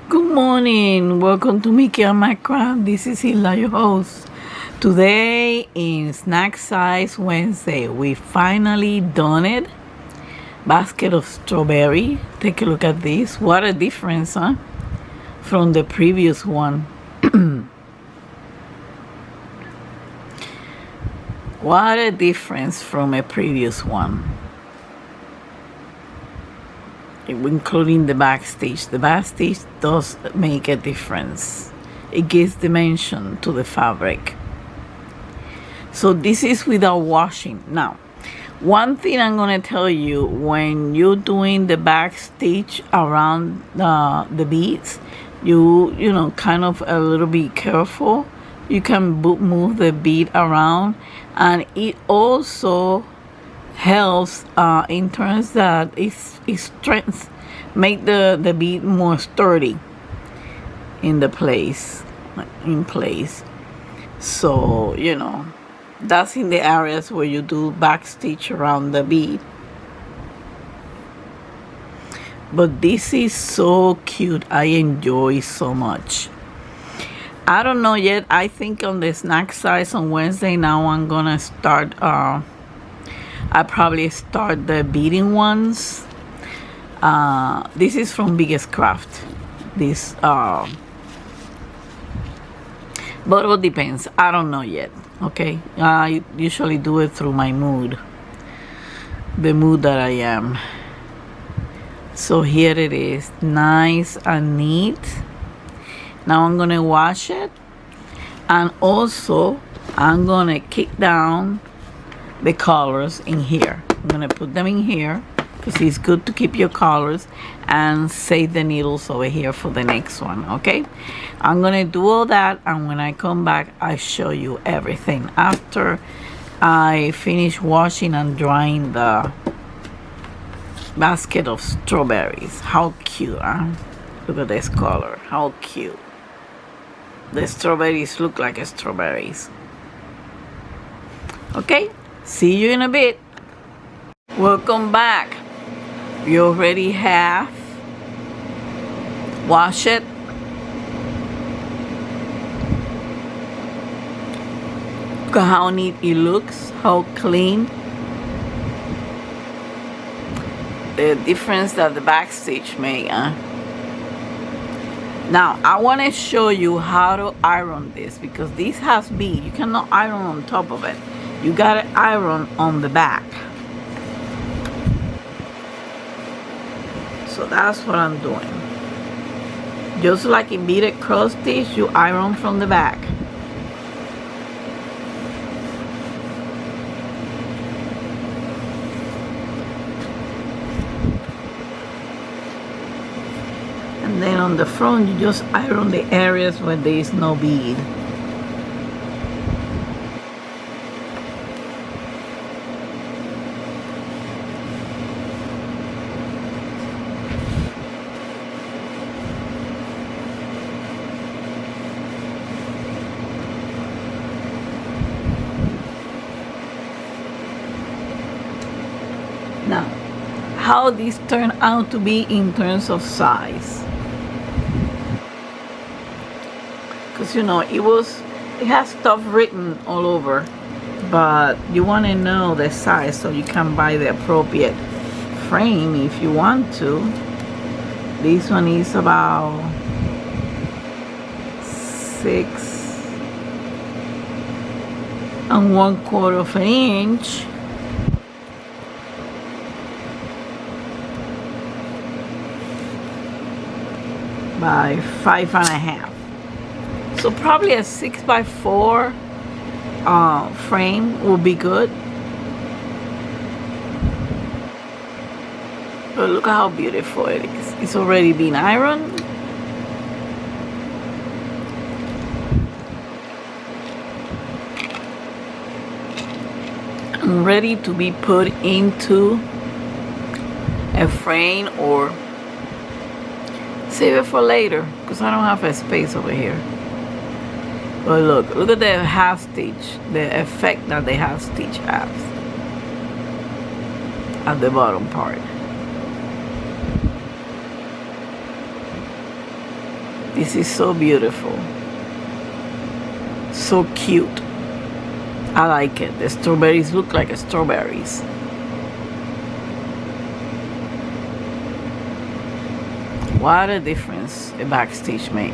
Good morning. Welcome to Mickey and My Craft. This is Hilda, your host. Today in Snack Size Wednesday, we finally done it. Basket of strawberry. Take a look at this. What a difference, huh? From the previous one. What a difference from a previous one. Including the backstage. The backstage does make a difference. It gives dimension to the fabric. So this is without washing. Now, one thing I'm going to tell you, when you're doing the backstage around the beads, you know, kind of a little bit careful. You can move the bead around, and it also helps in terms that it's strength, make the bead more sturdy in place. So you know, that's in the areas where you do back stitch around the bead. But this is so cute. I enjoy so much. I don't know yet. I think on the snack size on Wednesday now I'm gonna start I probably start the beading ones. This is from Biggest Craft. This but it all depends. I don't know yet. Okay, I usually do it through my mood, the mood that I am. So here it is, nice and neat. Now I'm gonna wash it, and also I'm gonna kick down the colors in here. I'm gonna put them in here because it's good to keep your colors and save the needles over here for the next one. Okay, I'm gonna do all that, and when I come back I show you everything after I finish washing and drying the basket of strawberries. How cute, huh? Look at this color, how cute. The strawberries look like strawberries. Okay, see you in a bit. Welcome back. You already have washed it. Look at how neat it looks, how clean. The difference that the backstage made, huh? Now I want to show you how to iron this, because this has bead. You cannot iron on top of it. You gotta iron on the back. So that's what I'm doing. Just like in beaded cross stitch, you iron from the back. And then on the front, you just iron the areas where there is no bead. Now, how these turn out to be in terms of size. Because you know, it has stuff written all over, but you want to know the size so you can buy the appropriate frame if you want to. This one is about 6 1/4 of an inch. By 5 1/2. So probably a 6x4 frame will be good. But look how beautiful it is. It's already been ironed. And ready to be put into a frame, or save it for later because I don't have a space over here. But look at the half stitch, the effect that the half stitch has at the bottom part. This is so beautiful. So cute. I like it. The strawberries look like strawberries. What a difference a backstitch make.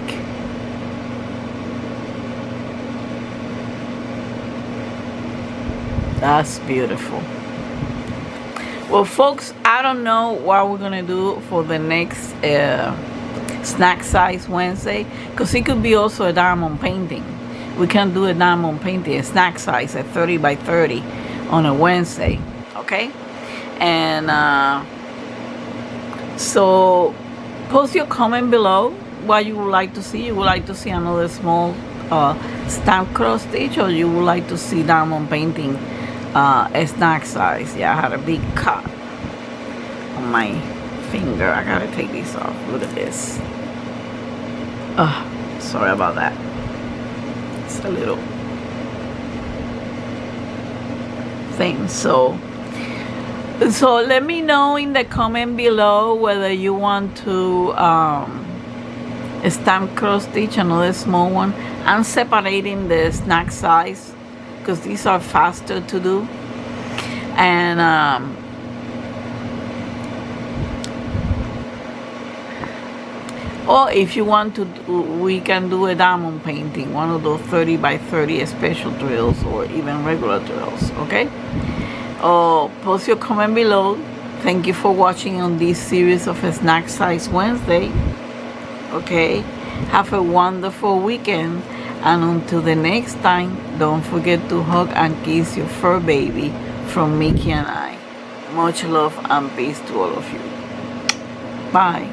That's beautiful. Well, folks, I don't know what we're gonna do for the next snack size Wednesday, because it could be also a diamond painting. We can do a diamond painting, a snack size at 30 by 30 on a Wednesday, okay? And so post your comment below what you would like to see. You would like to see another small stamp cross stitch, or you would like to see diamond painting a snack size. Yeah, I had a big cut on my finger. I gotta take this off. Look at this. Sorry about that. It's a little thing. So let me know in the comment below whether you want to stamp cross stitch another small one. I'm separating the snack size because these are faster to do, and or if you want to do, we can do a diamond painting, one of those 30 by 30 special drills, or even regular drills, okay? Post your comment below. Thank you for watching on this series of a Snack Size Wednesday, okay? Have a wonderful weekend, and until the next time, don't forget to hug and kiss your fur baby from Mickey and I. Much love and peace to all of you. Bye.